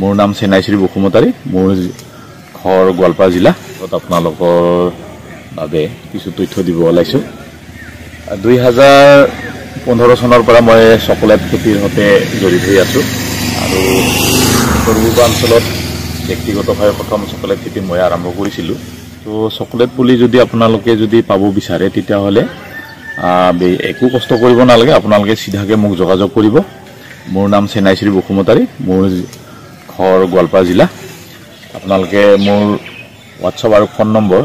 মোৰ নাম চেনাইশ্ৰী বসুমতাৰী, মোৰ ঘৰ গোৱালপাৰা জিলা। আপোনালোকৰ বাবে কিছু তথ্য দিব ওলাইছোঁ। 2015 চনৰ পৰা মই চকলেট খেতিৰ সৈতে জড়িত হৈ আছোঁ আৰু উত্তৰ পূৰ্বাঞ্চলত ব্যক্তিগতভাৱে প্ৰথম চকলেট খেতি মই আৰম্ভ কৰিছিলোঁ। তো চকলেট পুলি যদি আপোনালোকে যদি পাব বিচাৰে তেতিয়াহ'লে একো কষ্ট কৰিব নালাগে, আপোনালোকে চিধাকৈ মোক যোগাযোগ কৰিব। মোৰ নাম চেনাইশ্ৰী বসুমতাৰী, মোৰ ঘৰ গোৱালপাৰা জিলা। আপোনালোকে মোৰ হোৱাটছআপ আৰু ফোন নম্বৰ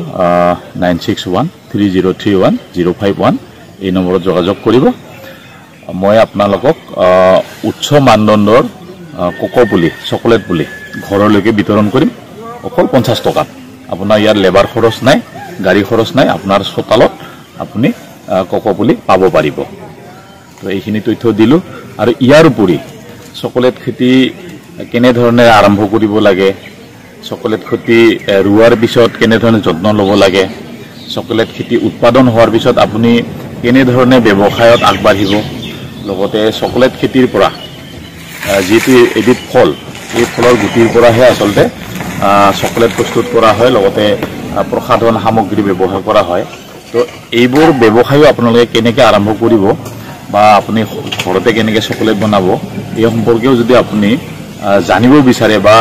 9613031051 এই নম্বৰত যোগাযোগ কৰিব। মই আপোনালোকক উচ্চ মানদণ্ডৰ কোকো পুলি, চকলেট পুলি ঘৰলৈকে বিতৰণ কৰিম অকল 50 টকাত। আপোনাৰ ইয়াৰ লেবাৰ খৰচ নাই, গাড়ী খৰচ নাই, আপোনাৰ চোতালত আপুনি কোকো পুলি পাব পাৰিব। তো এইখিনি তথ্য দিলোঁ। আৰু ইয়াৰ উপৰি চকলেট খেতি কেনেধৰণে আৰম্ভ কৰিব লাগে, চকলেট খেতি ৰোৱাৰ পিছত কেনেধৰণে যত্ন ল'ব লাগে, চকলেট খেতি উৎপাদন হোৱাৰ পিছত আপুনি কেনেধৰণে ব্যৱসায়ত আগবাঢ়িব, লগতে চকলেট খেতিৰ পৰা যিটো এবিধ ফল, এই ফলৰ গুটিৰ পৰাহে আচলতে চকলেট প্ৰস্তুত কৰা হয়, লগতে প্ৰসাধন সামগ্ৰী ব্যৱহাৰ কৰা হয়। তো এইবোৰ ব্যৱসায়ো আপোনালোকে কেনেকৈ আৰম্ভ কৰিব বা আপুনি ঘৰতে কেনেকৈ চকলেট বনাব, এই সম্পৰ্কেও যদি আপুনি জানিব বিচাৰে বা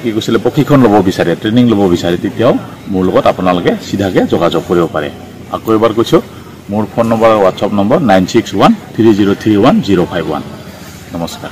কি কৈছিলে প্ৰশিক্ষণ ল'ব বিচাৰে, ট্ৰেইনিং ল'ব বিচাৰে, তেতিয়াও মোৰ লগত আপোনালোকে চিধাকৈ যোগাযোগ কৰিব পাৰে। আকৌ এবাৰ কৈছোঁ, মোৰ ফোন নম্বৰ আৰু হোৱাটছআপ নম্বৰ 9613031051। নমস্কাৰ।